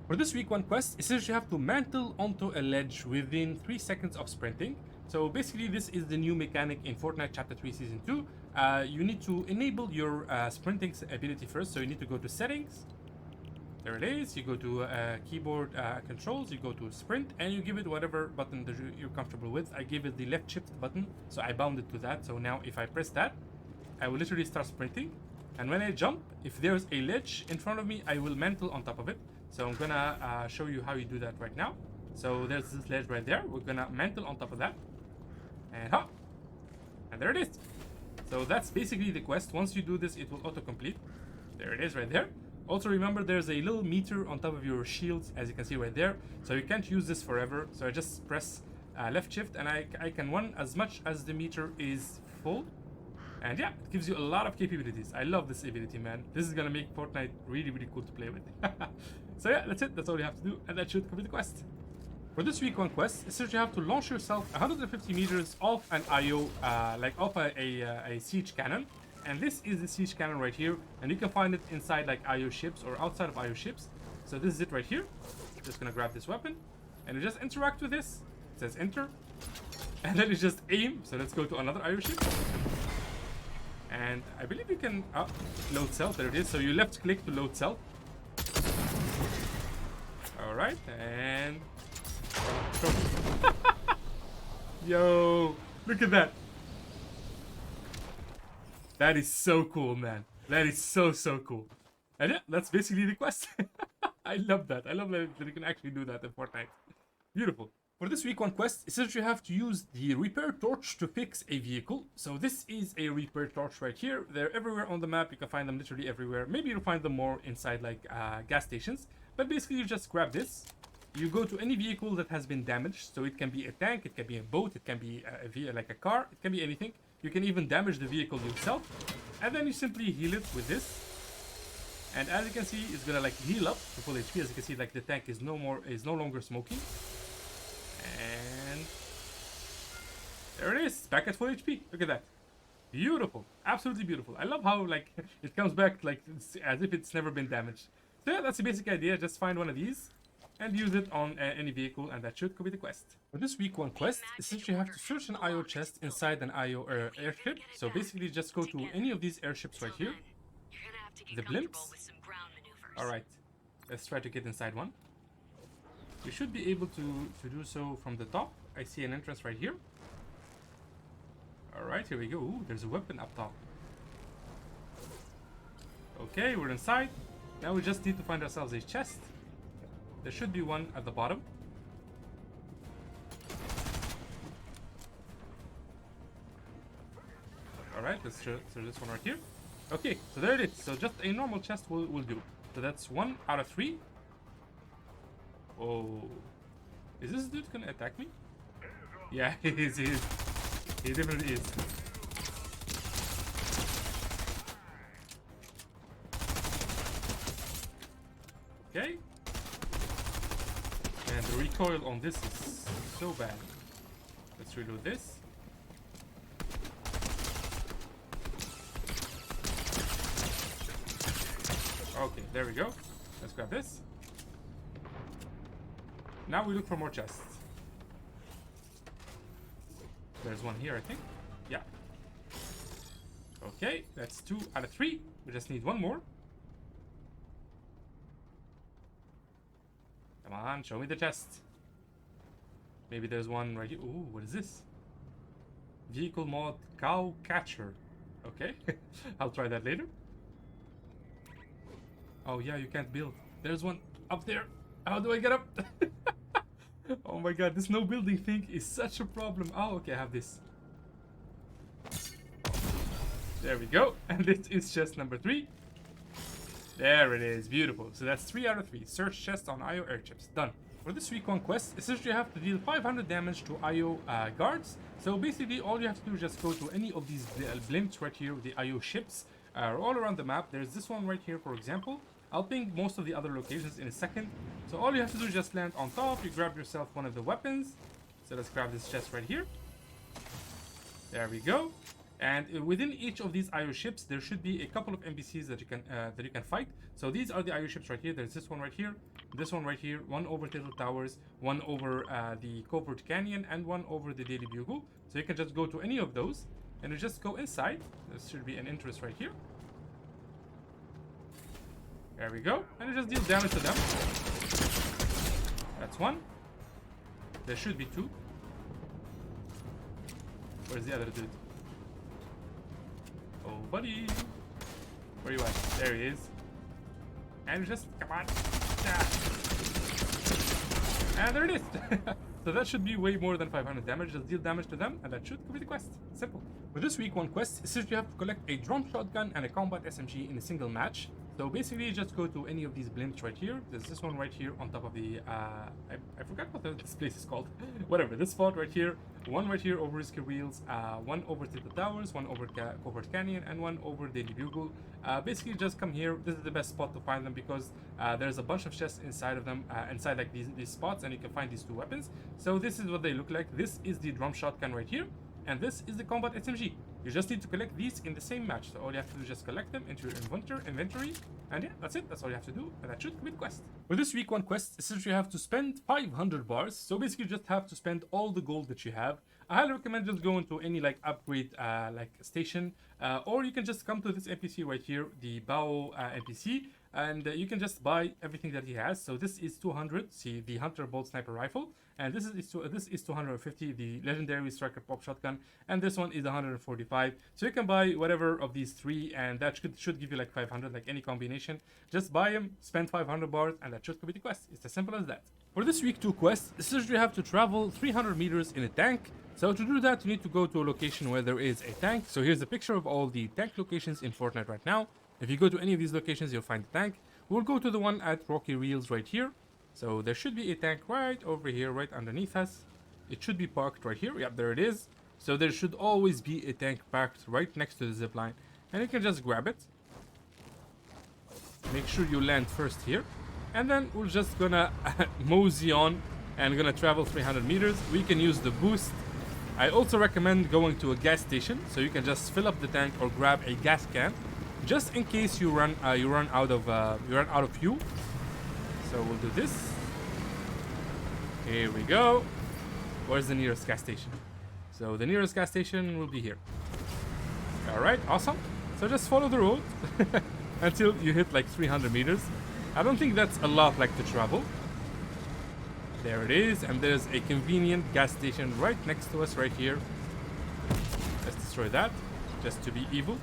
For this week 1 quest, essentially you have to mantle onto a ledge within 3 seconds of sprinting. So basically this is the new mechanic in Fortnite Chapter 3 Season 2. You need to enable your sprinting ability first, so you need to go to settings. There it is. You go to keyboard controls, you go to sprint, and you give it whatever button that you're comfortable with. I gave it the left shift button, so I bound it to that. So now if I press that, I will literally start sprinting. And when I jump, if there's a ledge in front of me, I will mantle on top of it. So I'm gonna show you how you do that right now. So there's this ledge right there. We're gonna mantle on top of that. And hop! And there it is. So that's basically the quest. Once you do this, it will auto-complete. There it is right there. Also remember there's a little meter on top of your shields, as you can see right there. So you can't use this forever. So I just press left shift and I can run as much as the meter is full. And yeah, it gives you a lot of capabilities. I love this ability, man. This is gonna make Fortnite really, really cool to play with. So yeah, that's it. That's all you have to do, and that should complete the quest. For this week 1 quest, essentially you have to launch yourself 150 meters off an IO, off a siege cannon. And this is the siege cannon right here, and you can find it inside like IO ships or outside of IO ships. So this is it right here. Just gonna grab this weapon, and you just interact with this. It says enter, and then you just aim. So let's go to another IO ship. And I believe you can load cell. There it is. So you left click to load cell. Alright, and yo, look at that. That is so cool, man. That is so cool. And yeah, that's basically the quest. I love that. I love that you can actually do that in Fortnite. Beautiful. For this week 1 quest, essentially you have to use the repair torch to fix a vehicle. So this is a repair torch right here. They're everywhere on the map. You can find them literally everywhere. Maybe you'll find them more inside like gas stations. But basically you just grab this. You go to any vehicle that has been damaged. So it can be a tank, it can be a boat, it can be like a car, it can be anything. You can even damage the vehicle yourself. And then you simply heal it with this. And as you can see, it's gonna like heal up to full HP. As you can see, like the tank is no longer smoking. And there it is, back at full HP. Look at that. Beautiful. Absolutely beautiful. I love how like it comes back like as if it's never been damaged. So yeah, that's the basic idea. Just find one of these and use it on any vehicle, and that should complete the quest. For this week 1 quest, essentially you have to search an IO chest inside an IO airship. So basically just go to any of these airships right here. The blimps. Alright, let's try to get inside one. We should be able to do so from the top. I see an entrance right here. Alright, here we go. Ooh, there's a weapon up top. Okay, we're inside. Now we just need to find ourselves a chest. There should be one at the bottom. Alright, let's search this one right here. Okay, so there it is. So just a normal chest will do. So that's 1 out of 3. Oh, is this dude gonna attack me? Yeah, he is. He definitely is. Okay. And the recoil on this is so bad. Let's reload this. Okay, there we go. Let's grab this. Now we look for more chests. There's one here, I think. Yeah. Okay, that's 2 out of 3. We just need one more. Come on, show me the chest. Maybe there's one right here. Ooh, what is this? Vehicle mod cow catcher. Okay, I'll try that later. Oh yeah, you can't build. There's one up there. How do I get up? Oh my god, this no building thing is such a problem. Oh, okay, I have this. There we go. And this is chest number 3. There it is. Beautiful. So that's 3 out of 3. Search chest on IO airships. Done. For this week 1 quest, essentially you have to deal 500 damage to IO guards. So basically all you have to do is just go to any of these blimps right here, the IO ships, all around the map. There's this one right here, for example. I'll ping most of the other locations in a second. So all you have to do is just land on top. You grab yourself one of the weapons. So let's grab this chest right here. There we go. And within each of these IO ships, there should be a couple of NPCs that you can fight. So these are the IO ships right here. There's this one right here. this one right here, one over Turtle Towers, one over the Covert Canyon, and one over the Daily Bugle. So you can just go to any of those, and you just go inside. There should be an entrance right here. There we go. And you just deal damage to them. That's one. There should be two. Where's the other dude? Oh, buddy. Where you at? There he is. And just, come on. Ah. And there it is. So that should be way more than 500 damage. Just deal damage to them, and that should complete the quest. Simple. For this week one quest, essentially you have to collect a drum shotgun and a combat SMG in a single match. So basically, just go to any of these blimps right here. There's this one right here on top of the, I forgot what this place is called. Whatever, this spot right here. One right here over Risky Wheels, one over Triple Towers, one over Covert Canyon, and one over Daily Bugle. Basically, just come here. This is the best spot to find them because there's a bunch of chests inside of them, inside like these spots, and you can find these two weapons. So this is what they look like. This is the drum shotgun right here, and this is the combat SMG. You just need to collect these in the same match. So all you have to do is just collect them into your inventory. And yeah, that's it. That's all you have to do. And that should complete the quest. For this week one quest, essentially you have to spend 500 bars. So basically you just have to spend all the gold that you have. I highly recommend just going to any like upgrade like station. Or you can just come to this NPC right here, the Bao NPC. And you can just buy everything that he has. So this is 200, see the Hunter Bolt Sniper Rifle. And this is 250, the Legendary Striker Pop Shotgun. And this one is 145. So you can buy whatever of these three, and that should give you like 500, like any combination. Just buy them, spend 500 bars, and that should complete the quest. It's as simple as that. For this week 2 quest, essentially you have to travel 300 meters in a tank. So to do that, you need to go to a location where there is a tank. So here's a picture of all the tank locations in Fortnite right now. If you go to any of these locations, you'll find the tank. We'll go to the one at Rocky Reels right here. So there should be a tank right over here, right underneath us. It should be parked right here. Yep, there it is. So there should always be a tank parked right next to the zipline. And you can just grab it. Make sure you land first here. And then we're just gonna mosey on and gonna travel 300 meters. We can use the boost. I also recommend going to a gas station. So you can just fill up the tank or grab a gas can. Just in case you run out of fuel. So we'll do this. Here we go. Where's the nearest gas station? So the nearest gas station will be here. Alright, awesome. So just follow the road until you hit like 300 meters. I don't think that's a lot like to travel. There it is, and there's a convenient gas station right next to us right here. Let's destroy that, just to be evil.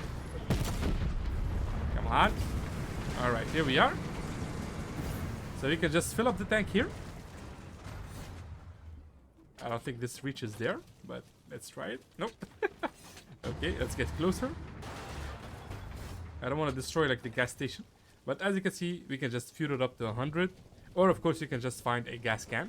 Come on. Alright, here we are. So you can just fill up the tank here. I don't think this reaches there, but let's try it. Nope. Okay, let's get closer. I don't want to destroy like the gas station, but as you can see, we can just fuel it up to 100, or of course you can just find a gas can.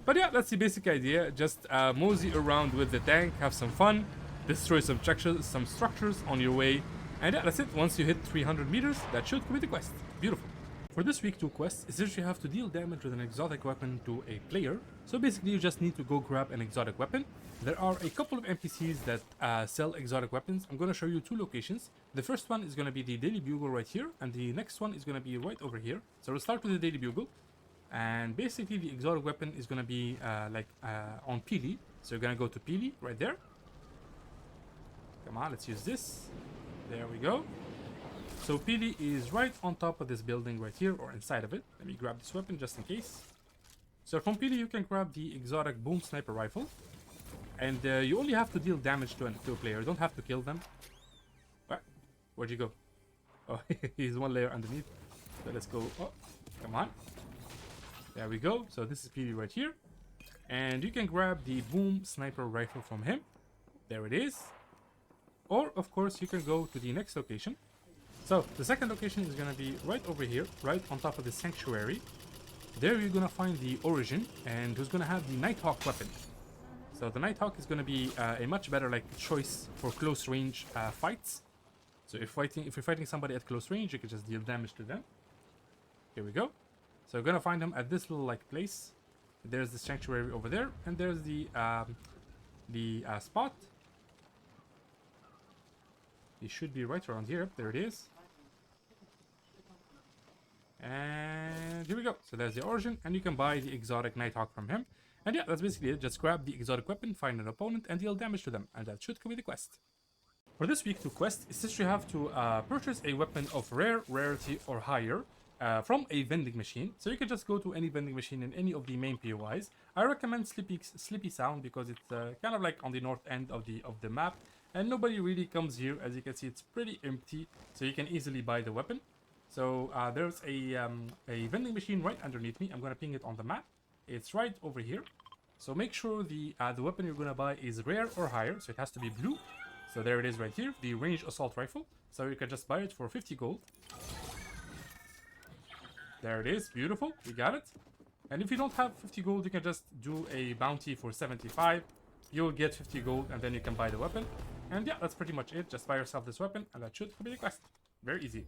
But yeah, that's the basic idea. Just mosey around with the tank, have some fun, destroy some structures on your way, and yeah, that's it. Once you hit 300 meters, that should complete the quest. Beautiful. For this week 2 quest, essentially you have to deal damage with an exotic weapon to a player. So basically you just need to go grab an exotic weapon. There are a couple of NPCs that sell exotic weapons. I'm going to show you 2 locations. The first one is going to be the Daily Bugle right here, and the next one is going to be right over here. So we'll start with the Daily Bugle. And basically the exotic weapon is going to be on Peely. So you're going to go to Peely right there. Come on, let's use this. There we go. So Peely is right on top of this building right here, or inside of it. Let me grab this weapon just in case. So from Peely you can grab the exotic boom sniper rifle. And you only have to deal damage to a player. You don't have to kill them. What? Where'd you go? Oh, he's one layer underneath. So let's go. Oh, come on. There we go. So this is Peely right here. And you can grab the boom sniper rifle from him. There it is. Or, of course, you can go to the next location. So the second location is going to be right over here, right on top of the sanctuary. There you're going to find the Origin, and who's going to have the Nighthawk weapon. So the Nighthawk is going to be a much better like choice for close range fights. So if you're fighting somebody at close range, you can just deal damage to them. Here we go. So you're going to find them at this little like place. There's the sanctuary over there, and there's the spot. It should be right around here. There it is. And here we go. So there's the origin, and you can buy the exotic Nighthawk from him. And yeah, that's basically it. Just grab the exotic weapon, find an opponent, and deal damage to them. And that should complete the quest. For this week 2 quest, is that you have to purchase a weapon of rare, rarity, or higher from a vending machine. So you can just go to any vending machine in any of the main POIs. I recommend Sleepy Sound because it's kind of like on the north end of the map. And nobody really comes here. As you can see, it's pretty empty. So you can easily buy the weapon. So there's a vending machine right underneath me. I'm going to ping it on the map. It's right over here. So make sure the weapon you're going to buy is rare or higher. So it has to be blue. So there it is right here, the ranged assault rifle. So you can just buy it for 50 gold. There it is, beautiful, we got it. And if you don't have 50 gold, you can just do a bounty for 75. You'll get 50 gold and then you can buy the weapon. And yeah, that's pretty much it. Just buy yourself this weapon and that should complete the quest. Very easy.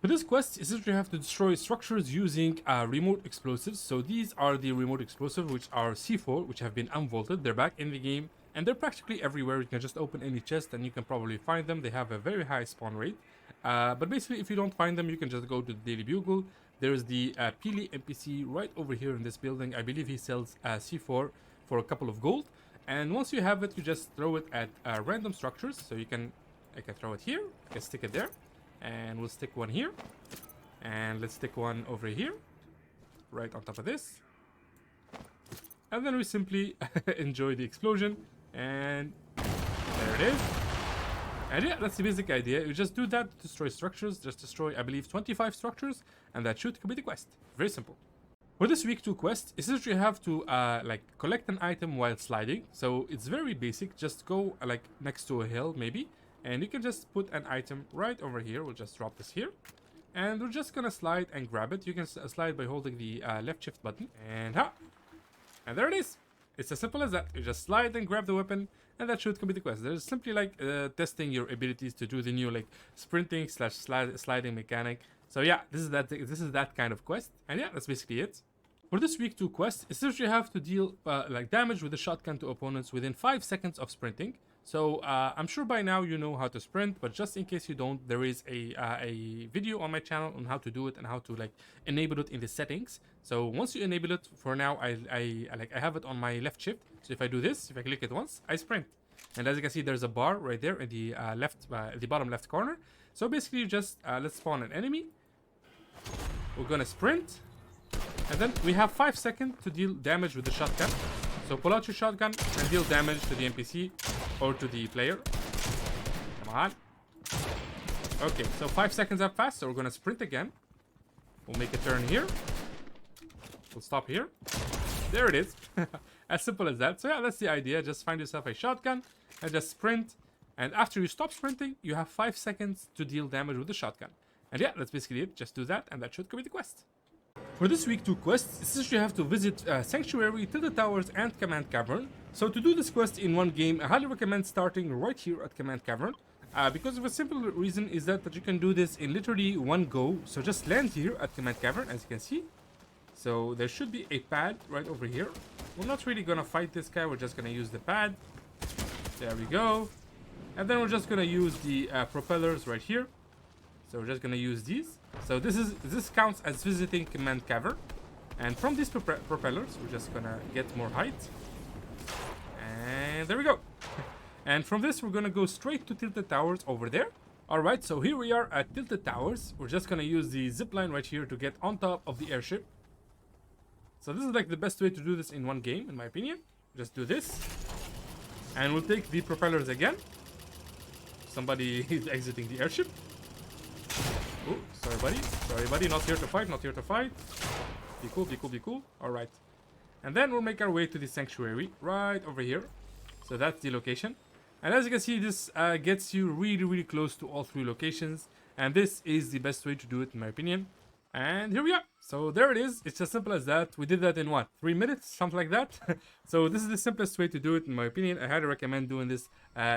For this quest, essentially you have to destroy structures using remote explosives. So these are the remote explosives, which are C4, which have been unvaulted. They're back in the game. And they're practically everywhere. You can just open any chest and you can probably find them. They have a very high spawn rate. But basically, if you don't find them, you can just go to the Daily Bugle. There's the Peely NPC right over here in this building. I believe he sells C4 for a couple of gold. And once you have it, you just throw it at random structures. So I can throw it here. I can stick it there. And we'll stick one here. And let's stick one over here. Right on top of this. And then we simply enjoy the explosion. And there it is. And yeah, that's the basic idea. You just do that to destroy structures. Just destroy, I believe, 25 structures. And that should complete the quest. Very simple. For this week 2 quest, essentially you have to collect an item while sliding. So it's very basic. Just go next to a hill maybe. And you can just put an item right over here. We'll just drop this here. And we're just gonna slide and grab it. You can slide by holding the left shift button. And and there it is. It's as simple as that. You just slide and grab the weapon, and that should complete the quest. There's simply testing your abilities to do the new sprinting / sliding mechanic. So yeah, this is that kind of quest, and yeah, that's basically it. For this week 2 quest, essentially you have to deal damage with a shotgun to opponents within 5 seconds of sprinting. So I'm sure by now you know how to sprint, but just in case you don't, there is a video on my channel on how to do it and how to enable it in the settings. So once you enable it, for now I have it on my left shift. So if I do this, if I click it once, I sprint. And as you can see, there's a bar right there in the the bottom left corner. So basically, you just let's spawn an enemy. We're gonna sprint, and then we have 5 seconds to deal damage with the shotgun. So pull out your shotgun and deal damage to the NPC or to the player. Come on. Okay, so 5 seconds have passed, so we're gonna sprint again. We'll make a turn here. We'll stop here. There it is. As simple as that. So yeah, that's the idea. Just find yourself a shotgun and just sprint. And after you stop sprinting, you have 5 seconds to deal damage with the shotgun. And yeah, that's basically it. Just do that and that should complete the quest. For this week 2 quest, essentially you have to visit Sanctuary, Tilted Towers, and Command Cavern. So to do this quest in one game, I highly recommend starting right here at Command Cavern. Because of a simple reason is that you can do this in literally one go. So just land here at Command Cavern, as you can see. So there should be a pad right over here. We're not really gonna fight this guy, we're just gonna use the pad. There we go. And then we're just gonna use the propellers right here. So we're just gonna use these. So this counts as visiting Command Cavern. And from these propellers, we're just gonna get more height. And there we go. And from this, we're gonna go straight to Tilted Towers over there. Alright, so here we are at Tilted Towers. We're just gonna use the zipline right here to get on top of the airship. So this is the best way to do this in one game, in my opinion. Just do this. And we'll take the propellers again. Somebody is exiting the airship. Oh, sorry buddy. Sorry buddy, not here to fight, not here to fight. Be cool, be cool, be cool. Alright. And then we'll make our way to the sanctuary, right over here. So that's the location. And as you can see, this gets you really, really close to all 3 locations. And this is the best way to do it, in my opinion. And here we are. So there it is. It's as simple as that. We did that in what? 3 minutes? Something like that. So this is the simplest way to do it, in my opinion. I highly recommend doing this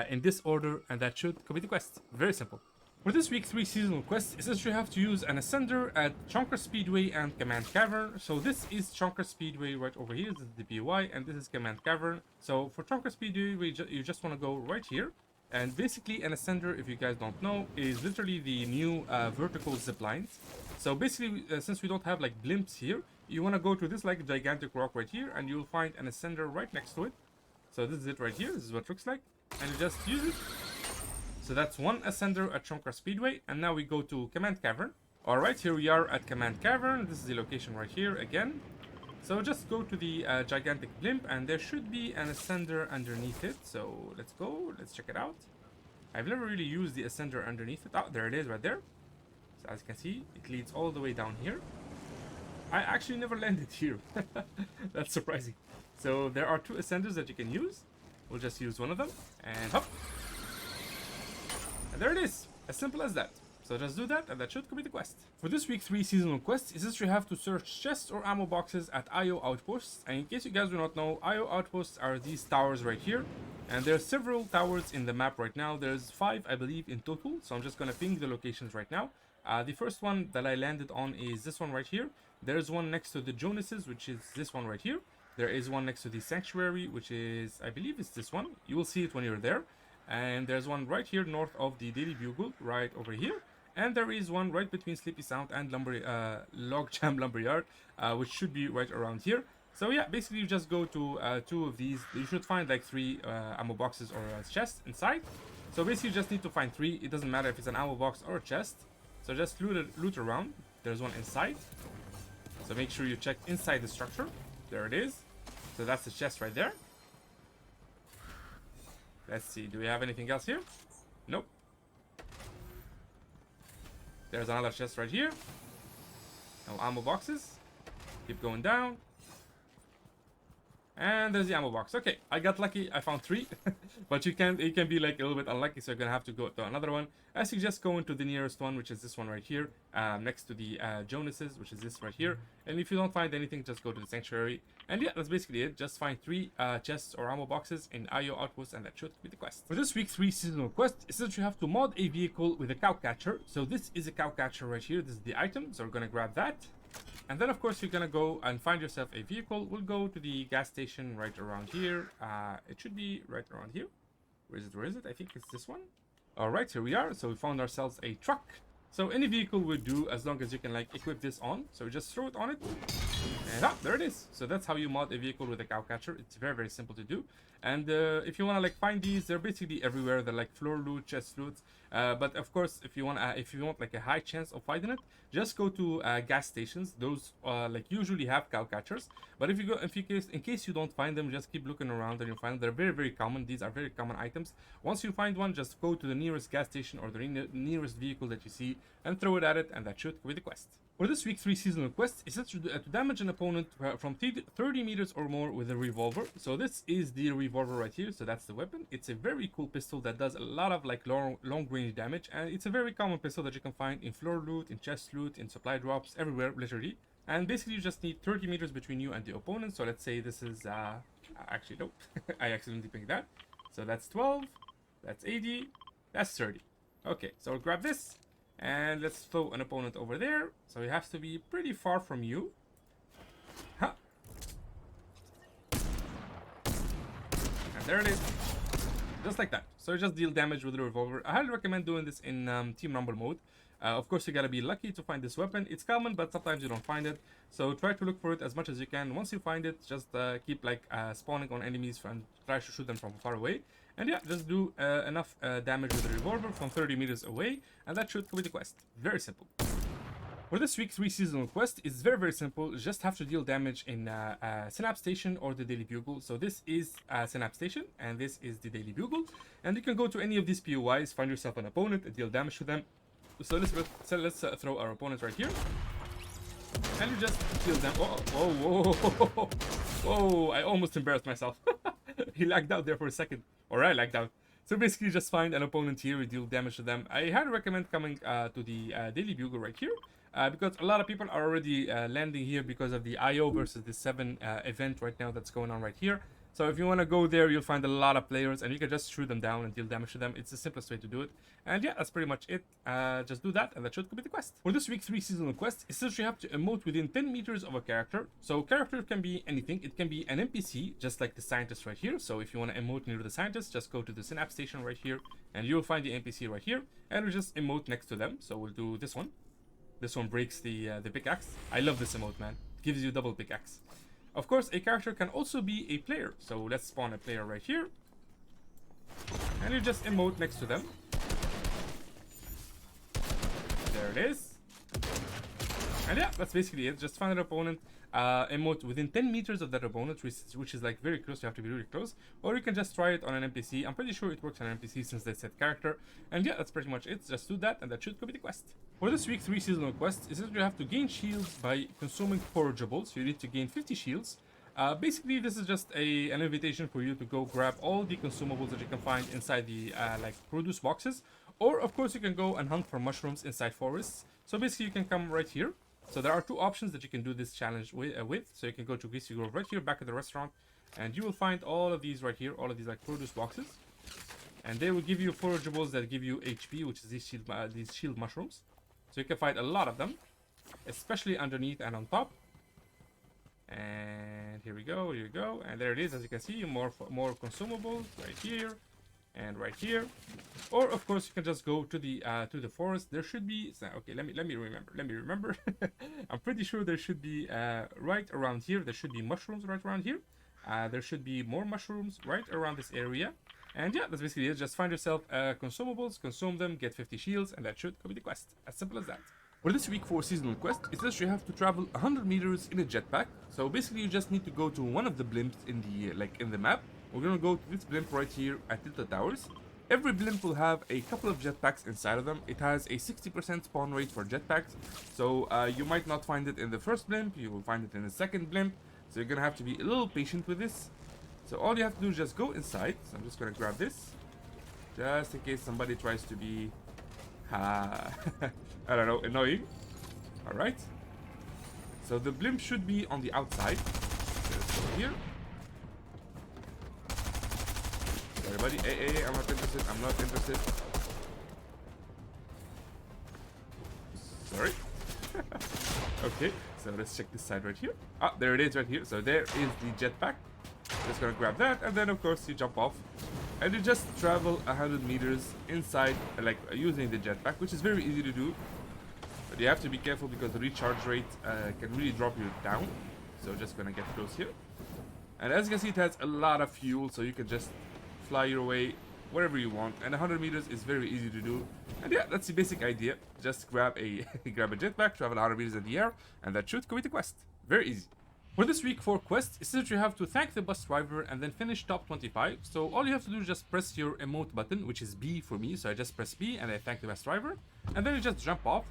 in this order. And that should complete the quest. Very simple. For this week 3 seasonal quest, essentially you have to use an ascender at Chonker Speedway and Command Cavern. So this is Chonker Speedway right over here. This is the POI and this is Command Cavern. So for Chonker Speedway, you just want to go right here. And basically, an ascender, if you guys don't know, is literally the new vertical zip lines. So basically, since we don't have like blimps here, you want to go to this like gigantic rock right here, and you'll find an ascender right next to it. So this is it right here. This is what it looks like, and you just use it. So that's one ascender at Chonker Speedway, and now we go to Command Cavern. All right, here we are at Command Cavern. This is the location right here again. So just go to the gigantic blimp, and there should be an ascender underneath it. So let's go, let's check it out. I've never really used the ascender underneath it. Oh, there it is right there. So as you can see, it leads all the way down here. I actually never landed here. That's surprising. So there are two ascenders that you can use. We'll just use one of them, and hop. And there it is, as simple as that. So just do that, and that should complete the quest. For this week 3 seasonal quest, is that you have to search chests or ammo boxes at IO Outposts. And in case you guys do not know, IO Outposts are these towers right here. And there are several towers in the map right now. There's 5, I believe, in total. So I'm just going to ping the locations right now. The first one that I landed on is this one right here. There's one next to the Jonases, which is this one right here. There is one next to the Sanctuary, which is, I believe it's this one. You will see it when you're there. And there's one right here north of the Daily Bugle, right over here. And there is one right between Sleepy Sound and Logjam Lumberyard, which should be right around here. So yeah, basically you just go to 2 of these. You should find like 3 ammo boxes or a chest inside. So basically you just need to find 3. It doesn't matter if it's an ammo box or a chest. So just loot around. There's one inside. So make sure you check inside the structure. There it is. So that's the chest right there. Let's see, do we have anything else here? Nope. There's another chest right here. No ammo boxes. Keep going down. And there's the ammo box. Okay, I got lucky. I found 3. But it can be like a little bit unlucky, so you're gonna have to go to another one. I suggest going to the nearest one, which is this one right here, next to the Jonases, which is this right here. And if you don't find anything, just go to the Sanctuary. And yeah, that's basically it. Just find 3 chests or ammo boxes in IO Outposts, and that should be the quest. For this week 3 seasonal quest, it says you have to mod a vehicle with a cow catcher. So this is a cow catcher right here. This is the item, so we're gonna grab that. And then, of course, you're gonna go and find yourself a vehicle. We'll go to the gas station right around here. It should be right around here. Where is it? Where is it? I think it's this one. All right, here we are. So we found ourselves a truck. So any vehicle would do as long as you can like equip this on. So we just throw it on it. And there it is. So that's how you mod a vehicle with a cow catcher. It's very, very simple to do. And if you want to like find these, they're basically everywhere. They're like floor loot, chest loot. But of course, if you want like a high chance of finding it, just go to gas stations. Those like usually have cow catchers. But in case you don't find them, just keep looking around and you'll find them. They're very, very common. These are very common items. Once you find one, just go to the nearest gas station or the nearest vehicle that you see and throw it at it, and that should complete the quest. For this week 3 seasonal quest, is to damage an opponent from 30 meters or more with a revolver. So this is the revolver right here. So that's the weapon. It's a very cool pistol that does a lot of like long range damage, and it's a very common pistol that you can find in floor loot, in chest loot, in supply drops, everywhere literally. And basically you just need 30 meters between you and the opponent. So let's say this is actually nope, I accidentally picked that. So that's 12, that's 80, that's 30. Okay, so we'll grab this. And let's throw an opponent over there. So he has to be pretty far from you. Huh. And there it is. Just like that. So you just deal damage with the revolver. I highly recommend doing this in Team Rumble mode. Of course, you gotta be lucky to find this weapon. It's common, but sometimes you don't find it. So try to look for it as much as you can. Once you find it, just keep like spawning on enemies and try to shoot them from far away. And yeah, just do enough damage with the revolver from 30 meters away, and that should complete the quest. Very simple. For this week's 3 seasonal quest, it's very, very simple. You just have to deal damage in Synapse Station or the Daily Bugle. So this is Synapse Station, and this is the Daily Bugle. And you can go to any of these POIs, find yourself an opponent, and deal damage to them. So let's throw our opponent right here. And you just deal them. Whoa, whoa, I almost embarrassed myself. He lagged out there for a second. Or I lagged out. So basically just find an opponent here, you deal damage to them. I highly recommend coming to the Daily Bugle right here. Because a lot of people are already landing here because of the IO versus the 7 event right now that's going on right here. So if you want to go there, you'll find a lot of players, and you can just shoot them down and deal damage to them. It's the simplest way to do it. And yeah, that's pretty much it. Just do that, and that should complete the quest. For this week 3 seasonal quest, essentially you have to emote within 10 meters of a character. So character can be anything. It can be an NPC, just like the scientist right here. So if you want to emote near the scientist, just go to the Synapse Station right here, and you'll find the NPC right here, and we just emote next to them. So we'll do this one. This one breaks the pickaxe. I love this emote, man. It gives you double pickaxe. Of course, a character can also be a player. So let's spawn a player right here. And you just emote next to them. There it is. And yeah, that's basically it. Just find an opponent, emote within 10 meters of that opponent, which is like very close. You have to be really close. Or you can just try it on an NPC. I'm pretty sure it works on an NPC since they said character. And yeah, that's pretty much it. Just do that, and that should complete the quest. For this week 3 seasonal quest, is that you have to gain shields by consuming forageables. You need to gain 50 shields. Basically, this is just an invitation for you to go grab all the consumables that you can find inside the like produce boxes. Or of course, you can go and hunt for mushrooms inside forests. So basically, you can come right here. So there are 2 options that you can do this challenge with. So you can go to Greasy Grove right here, back at the restaurant, and you will find all of these right here, all of these like produce boxes. And they will give you forageables that give you HP, which is these shield mushrooms. So you can find a lot of them, especially underneath and on top. And here we go, here we go. And there it is, as you can see, more consumables right here and right here. Or of course you can just go to the forest. There should be, okay, let me remember. I'm pretty sure there should be right around here. There should be mushrooms right around here. There should be more mushrooms right around this area. And yeah, that's basically it. Just find yourself consumables, consume them, get 50 shields, and that should complete the quest. As simple as that. For this week 4 seasonal quest, it says you have to travel 100 meters in a jetpack. So basically, you just need to go to one of the blimps in the map. We're gonna go to this blimp right here at Tilted Towers. Every blimp will have a couple of jetpacks inside of them. It has a 60% spawn rate for jetpacks. So you might not find it in the first blimp. You will find it in the second blimp. So you're gonna have to be a little patient with this. So all you have to do is just go inside. So I'm just gonna grab this, just in case somebody tries to be, I don't know, annoying. All right. So the blimp should be on the outside. Let's go here. Sorry, buddy. Hey, I'm not interested. I'm not interested. Sorry. Okay. So let's check this side right here. Ah, there it is right here. So there is the jetpack. Just gonna grab that, and then of course you jump off, and you just travel 100 meters inside, like using the jetpack, which is very easy to do. But you have to be careful because the recharge rate can really drop you down. So just gonna get close here, and as you can see, it has a lot of fuel, so you can just fly your way wherever you want. And 100 meters is very easy to do. And yeah, that's the basic idea. Just grab a jetpack, travel 100 meters in the air, and that should complete the quest. Very easy. For this week 4 quest, it says you have to thank the bus driver and then finish top 25. So all you have to do is just press your emote button, which is B for me. So I just press B and I thank the bus driver. And then you just jump off.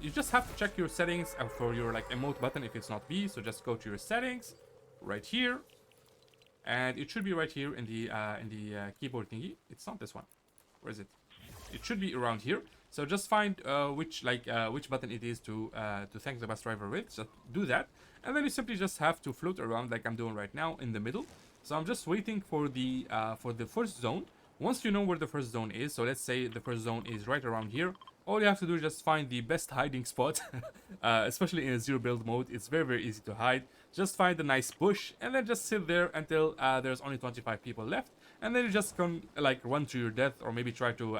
You just have to check your settings for your like emote button if it's not B. So just go to your settings right here. And it should be right here in the keyboard thingy. It's not this one. Where is it? It should be around here. So just find which button it is to thank the bus driver with. Just do that. And then you simply just have to float around like I'm doing right now in the middle. So I'm just waiting for the first zone. Once you know where the first zone is, so let's say the first zone is right around here, all you have to do is just find the best hiding spot, especially in a zero build mode. It's very, very easy to hide. Just find a nice bush and then just sit there until there's only 25 people left. And then you just can like run to your death, or maybe try to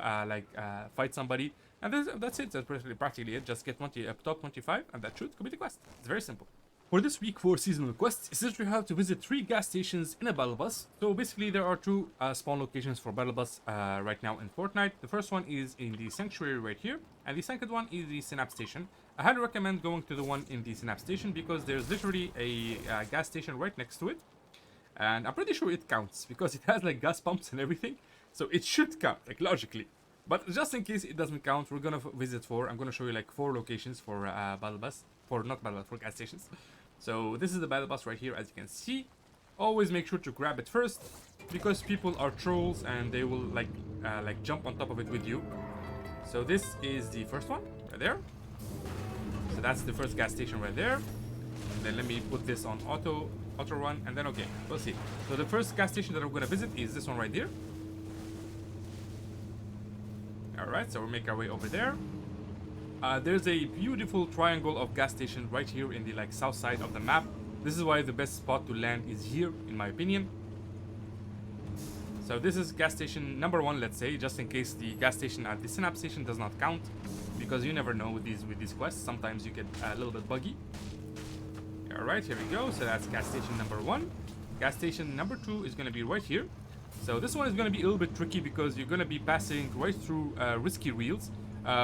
fight somebody. And that's it. That's practically it. Just get top 25, and that should complete the quest. It's very simple. For this week 4 seasonal quest, it says you have to visit 3 gas stations in a battle bus. So basically there are 2 spawn locations for battle bus right now in Fortnite. The first one is in the sanctuary right here, and the second one is the Synapse Station. I highly recommend going to the one in the Synapse Station because there's literally a gas station right next to it. And I'm pretty sure it counts because it has like gas pumps and everything. So it should count, like logically. But just in case it doesn't count, we're gonna visit 4. I'm gonna show you like 4 locations for battle bus. For gas stations. So this is the battle bus right here, as you can see. Always make sure to grab it first, because people are trolls and they will like jump on top of it with you. So this is the first one right there. So that's the first gas station right there. And then let me put this on auto run, and then okay, we'll see. So the first gas station that we're gonna visit is this one right here. Alright, so we'll make our way over there. There's a beautiful triangle of gas station right here in the like south side of the map. This is why the best spot to land is here, in my opinion. So this is gas station number 1, let's say, just in case the gas station at the Synapse Station does not count, because you never know with these quests. Sometimes you get a little bit buggy. Alright, here we go. So that's gas station number 1. Gas station number 2 is going to be right here. So this one is going to be a little bit tricky because you're going to be passing right through risky reels,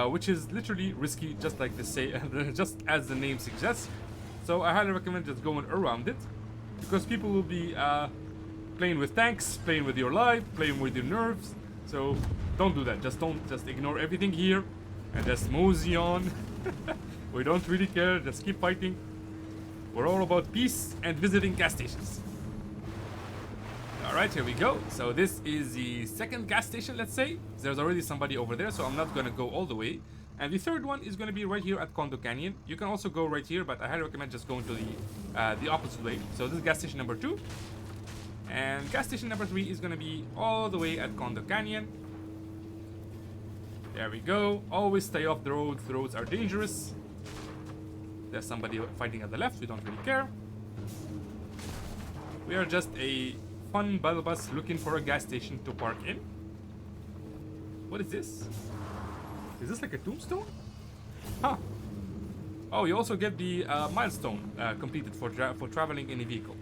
which is literally risky, just like the say, just as the name suggests. So I highly recommend just going around it, because people will be playing with tanks, playing with your life, playing with your nerves. So don't do that. Just ignore everything here and just mosey on. We don't really care. Just keep fighting. We're all about peace and visiting gas stations. Alright, here we go. So this is the second gas station, let's say. There's already somebody over there, so I'm not going to go all the way. And the third one is going to be right here at Condo Canyon. You can also go right here, but I highly recommend just going to the opposite way. So this is gas station number 2. And gas station number 3 is going to be all the way at Condo Canyon. There we go. Always stay off the road. The roads are dangerous. There's somebody fighting at the left. We don't really care. We are just a fun battle bus looking for a gas station to park in. What is this? Is this like a tombstone? Huh. Oh, you also get the milestone completed for traveling in a vehicle.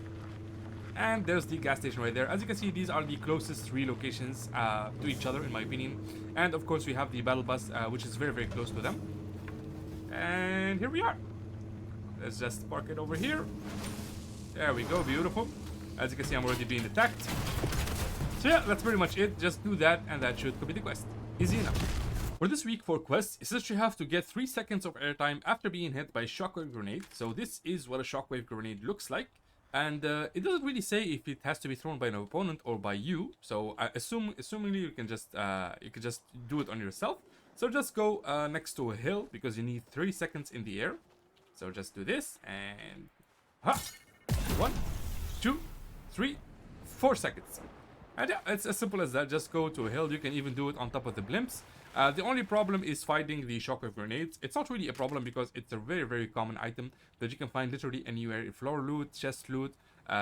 And there's the gas station right there. As you can see, these are the closest 3 locations to each other, in my opinion. And of course, we have the battle bus, which is very, very close to them. And here we are. Let's just park it over here. There we go, beautiful. As you can see, I'm already being attacked. So yeah, that's pretty much it. Just do that, and that should complete the quest. Easy enough. For this week for quests, it says you have to get 3 seconds of airtime after being hit by Shockwave Grenade. So this is what a Shockwave Grenade looks like. And it doesn't really say if it has to be thrown by an opponent or by you. So assumingly you can just do it on yourself. So just go next to a hill, because you need 3 seconds in the air. So just do this, and 1, 2, 3, 4 seconds. And yeah, it's as simple as that. Just go to a hill. You can even do it on top of the blimps. The only problem is fighting the Shockwave Grenades. It's not really a problem because it's a very, very common item that you can find literally anywhere. Floor loot, chest loot,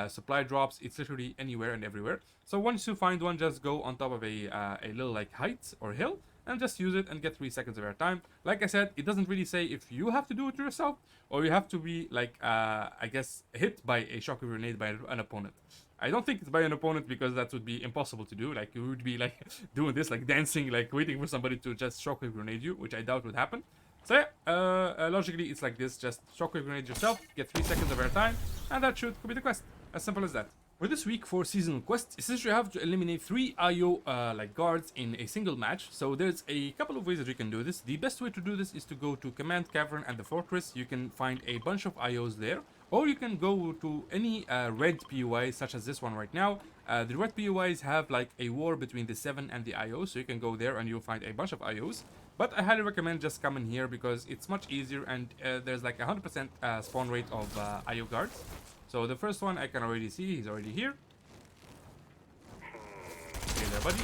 supply drops. It's literally anywhere and everywhere. So once you find one, just go on top of a little like height or hill and just use it and get 3 seconds of airtime. Like I said, it doesn't really say if you have to do it yourself or you have to be like, I guess, hit by a Shockwave Grenade by an opponent. I don't think it's by an opponent because that would be impossible to do. Like, you would be like doing this, like dancing, like waiting for somebody to just Shockwave Grenade you, which I doubt would happen. So yeah, logically it's like this. Just Shockwave Grenade yourself, get 3 seconds of airtime, and that should complete the quest. As simple as that. For this week for seasonal quests, it says you have to eliminate 3 IO like guards in a single match. So there's a couple of ways that you can do this. The best way to do this is to go to Command Cavern and the Fortress. You can find a bunch of IOs there. Or you can go to any red POIs, such as this one right now. The red POIs have like a war between the 7 and the IO, so you can go there and you'll find a bunch of IOs. But I highly recommend just coming here because it's much easier, and there's like 100% spawn rate of IO guards. So the first one I can already see, he's already here. Hey there, buddy.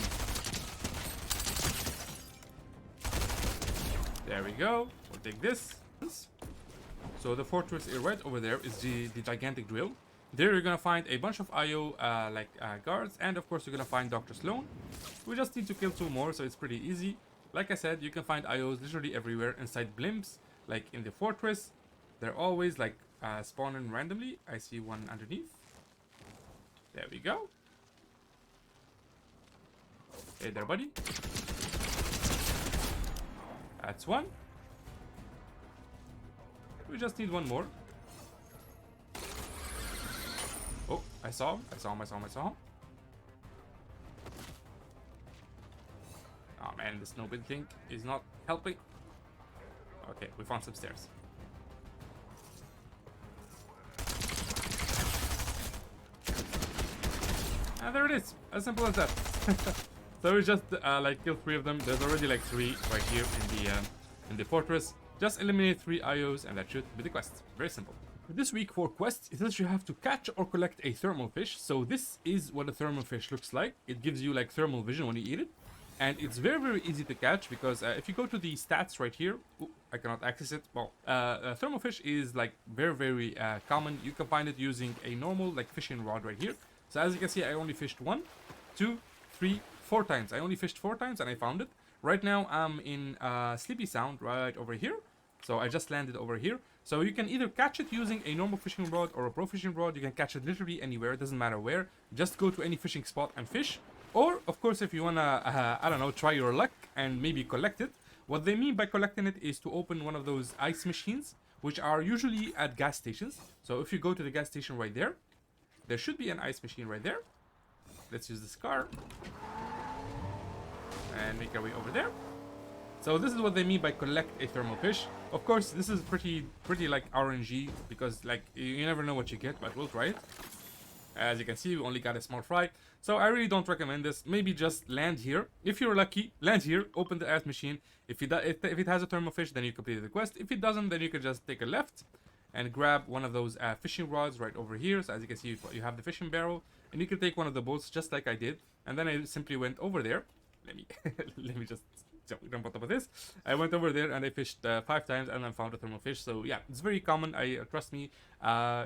There we go. We'll take this. So the fortress right over there is the gigantic drill. There you're gonna find a bunch of IO guards, and of course you're gonna find Dr. Sloan. We just need to kill 2 more, so it's pretty easy. Like I said, you can find IOs literally everywhere inside blimps, like in the fortress. They're always like spawning randomly. I see one underneath. There we go. Hey there, buddy. That's one. We just need 1 more. Oh, I saw him. I saw him. Oh man, this snowbin thing is not helping. Okay, we found some stairs. And there it is. As simple as that. So we just like kill 3 of them. There's already like 3 right here in the fortress. Just eliminate 3 IOs and that should be the quest. Very simple. This week for quests, it says you have to catch or collect a thermal fish. So this is what a thermal fish looks like. It gives you like thermal vision when you eat it. And it's very, very easy to catch because if you go to the stats right here, I cannot access it. Well, thermal fish is like very, very common. You can find it using a normal like fishing rod right here. So as you can see, I only fished 1, 2, 3, 4 times. I only fished 4 times and I found it. Right now I'm in Sleepy Sound right over here. So I just landed over here. So you can either catch it using a normal fishing rod or a pro fishing rod. You can catch it literally anywhere. It doesn't matter where. Just go to any fishing spot and fish. Or, of course, if you wanna, I don't know, try your luck and maybe collect it. What they mean by collecting it is to open one of those ice machines, which are usually at gas stations. So if you go to the gas station right there, there should be an ice machine right there. Let's use this car. And make our way over there. So this is what they mean by collect a thermal fish. Of course, this is pretty like RNG because like you never know what you get, but we'll try it. As you can see, we only got a small fry. So I really don't recommend this. Maybe just land here. If you're lucky, land here, open the ice machine. If it has a thermal fish, then you complete the quest. If it doesn't, then you can just take a left and grab one of those fishing rods right over here. So as you can see, you have the fishing barrel, and you can take one of the boats just like I did. And then I simply went over there. Let me just jump on top of this. I went over there and I fished 5 times and then found a thermal fish. So yeah, it's very common. Trust me.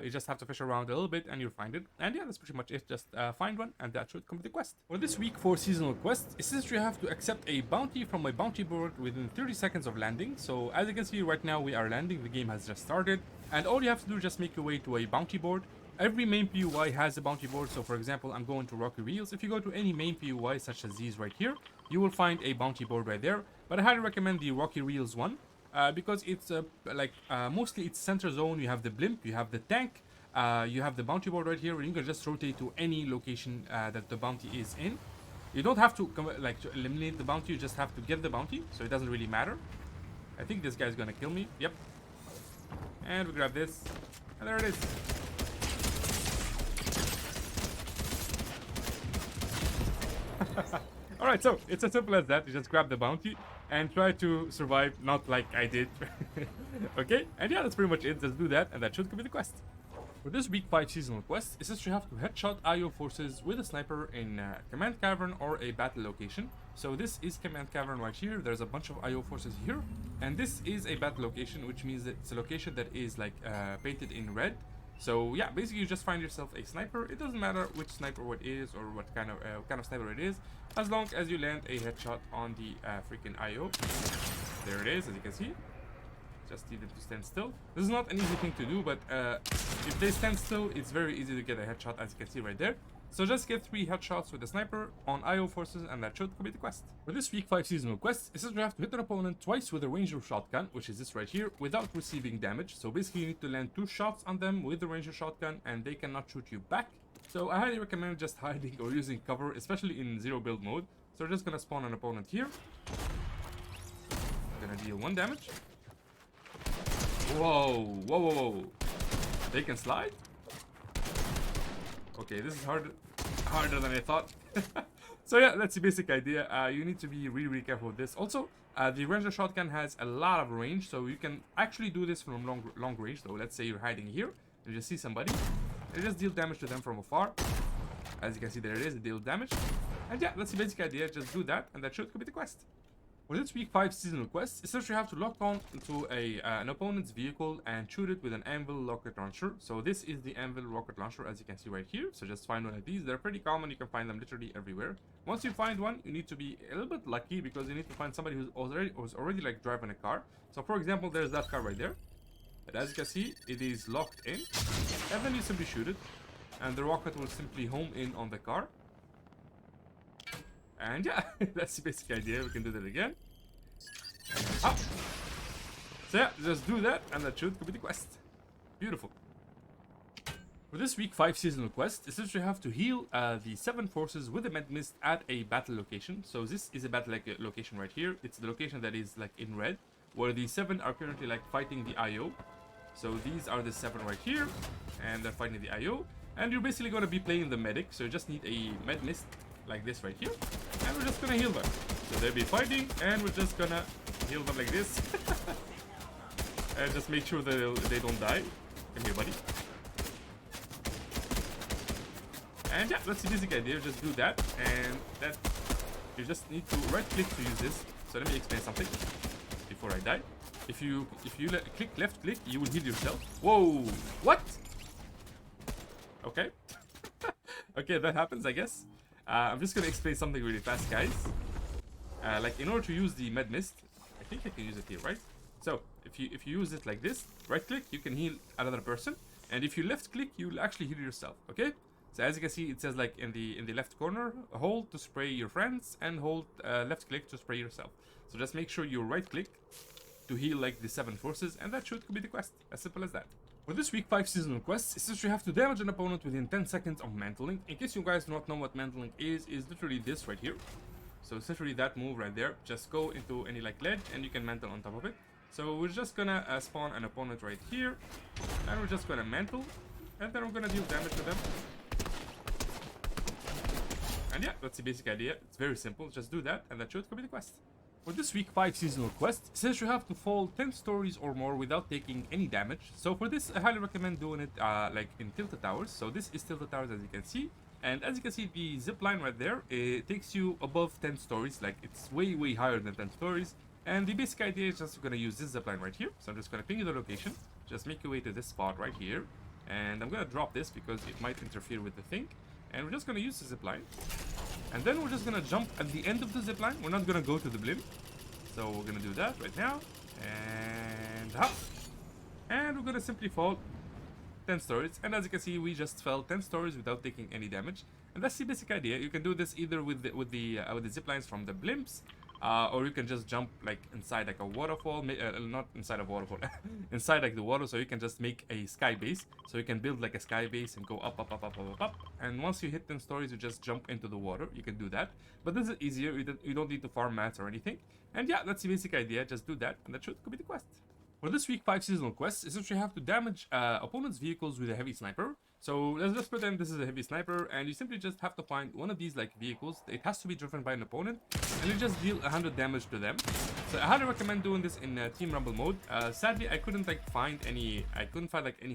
You just have to fish around a little bit and you'll find it. And yeah, that's pretty much it. Just find one and that should complete the quest. For this week for seasonal quests, it says you have to accept a bounty from my bounty board within 30 seconds of landing. So as you can see right now, we are landing. The game has just started. And all you have to do is just make your way to a bounty board. Every main PUI has a bounty board. So for example, I'm going to Rocky Reels. If you go to any main PUI such as these right here, you will find a bounty board right there. But I highly recommend the Rocky Reels one because it's mostly it's center zone. You have the blimp, you have the tank, you have the bounty board right here, and you can just rotate to any location that the bounty is in. You don't have to to eliminate the bounty. You just have to get the bounty, so it doesn't really matter. I think this guy's gonna kill me. Yep. And we grab this, and there it is. Alright, so it's as simple as that. You just grab the bounty and try to survive, not like I did. Okay, and yeah, that's pretty much it. Just do that, and that should complete the quest. For this week 5 seasonal quest, it says you have to headshot IO forces with a sniper in Command Cavern or a battle location. So this is Command Cavern right here. There's a bunch of IO forces here, and this is a battle location, which means that it's a location that is like painted in red. So yeah, basically you just find yourself a sniper. It doesn't matter which sniper it is or what kind of sniper it is, as long as you land a headshot on the freaking IO. There it is, as you can see. Just need them to stand still. This is not an easy thing to do, but if they stand still, it's very easy to get a headshot, as you can see right there. So just get 3 headshots with the sniper on IO forces, and that should complete the quest. For this week 5 seasonal quest, it says you have to hit an opponent twice with a ranger shotgun, which is this right here, without receiving damage. So basically you need to land 2 shots on them with the ranger shotgun, and they cannot shoot you back. So I highly recommend just hiding or using cover, especially in 0 build mode. So we're just gonna spawn an opponent here. Gonna deal 1 damage. Whoa, whoa, whoa, whoa. They can slide? Okay, this is harder than I thought. So yeah, that's the basic idea. You need to be really careful with this. Also, the ranger shotgun has a lot of range, so you can actually do this from long range. So let's say you're hiding here, you just see somebody, you just deal damage to them from afar. As you can see, there it is, it deals damage. And yeah, that's the basic idea. Just do that, and that should complete the quest. For this week 5 seasonal quest, essentially you have to lock on into an opponent's vehicle and shoot it with an Anvil Rocket Launcher. So this is the Anvil Rocket Launcher, as you can see right here. So just find one of these. They're pretty common. You can find them literally everywhere. Once you find one, you need to be a little bit lucky because you need to find somebody who's already like driving a car. So for example, there's that car right there. And as you can see, it is locked in. And then you simply shoot it, and the rocket will simply home in on the car. And yeah, that's the basic idea. We can do that again. Up. So yeah, just do that, and that should complete the quest. Beautiful. For this week 5 seasonal quest, essentially you have to heal the 7 forces with a med mist at a battle location. So this is a battle location right here. It's the location that is like in red, where the 7 are currently like fighting the IO. So these are the 7 right here, and they're fighting the IO. And you're basically going to be playing the medic, so you just need a med mist like this right here, and we're just gonna heal them. So they'll be fighting, and we're just gonna heal them like this. And just make sure that they don't die. Come here, buddy. And yeah, that's the basic idea. Just do that, and that you just need to right click to use this. So let me explain something before I die. If you click left click, you will heal yourself. Whoa! What? Okay. Okay, that happens, I guess. I'm just gonna explain something really fast, guys. Like in order to use the med mist, I think I can use it here, right? So if you use it like this, right click, you can heal another person, and if you left click, you'll actually heal yourself. Okay. So as you can see, it says like in the left corner, hold to spray your friends and hold left click to spray yourself. So just make sure you right click to heal like the 7 forces, and that should be the quest. As simple as that. For this week 5 seasonal quest, essentially you have to damage an opponent within 10 seconds of mantling. In case you guys do not know what mantling is literally this right here. So it's literally that move right there. Just go into any like ledge and you can mantle on top of it. So we're just gonna spawn an opponent right here, and we're just gonna mantle, and then we're gonna deal damage to them. And yeah, that's the basic idea. It's very simple. Just do that, and that should complete the quest. For this week 5 seasonal quest, it says you have to fall 10 stories or more without taking any damage. So for this, I highly recommend doing it like in Tilted Towers. So this is Tilted Towers, as you can see. And as you can see, the zip line right there, it takes you above 10 stories. Like it's way higher than 10 stories. And the basic idea is just going to use this zip line right here. So I'm just going to ping you the location. Just make your way to this spot right here. And I'm going to drop this because it might interfere with the thing. And we're just going to use the zip line. And then we're just going to jump at the end of the zip line. We're not going to go to the blimp. So we're going to do that right now. And hop. And we're going to simply fall 10 stories. And as you can see, we just fell 10 stories without taking any damage. And that's the basic idea. You can do this either with the zip lines from the blimps. Or you can just jump like inside like a waterfall, not inside a waterfall, inside like the water, so you can just make a sky base. So you can build like a sky base and go up. And once you hit 10 stories, you just jump into the water. You can do that. But this is easier. You don't need to farm mats or anything. And yeah, that's the basic idea. Just do that, and that should complete the quest. For this week 5 seasonal quests, essentially you have to damage opponents' vehicles with a heavy sniper. So let's just pretend this is a heavy sniper, and you simply just have to find one of these like vehicles. It has to be driven by an opponent, and you just deal 100 damage to them. So I highly recommend doing this in Team Rumble mode. Sadly, I couldn't find any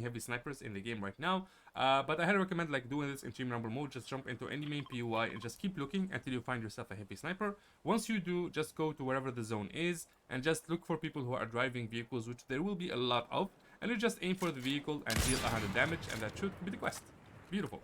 heavy snipers in the game right now. But I highly recommend like doing this in Team Rumble mode. Just jump into any main POI and just keep looking until you find yourself a heavy sniper. Once you do, just go to wherever the zone is and just look for people who are driving vehicles, which there will be a lot of. And you just aim for the vehicle and deal 100 damage, and that should be the quest. Beautiful.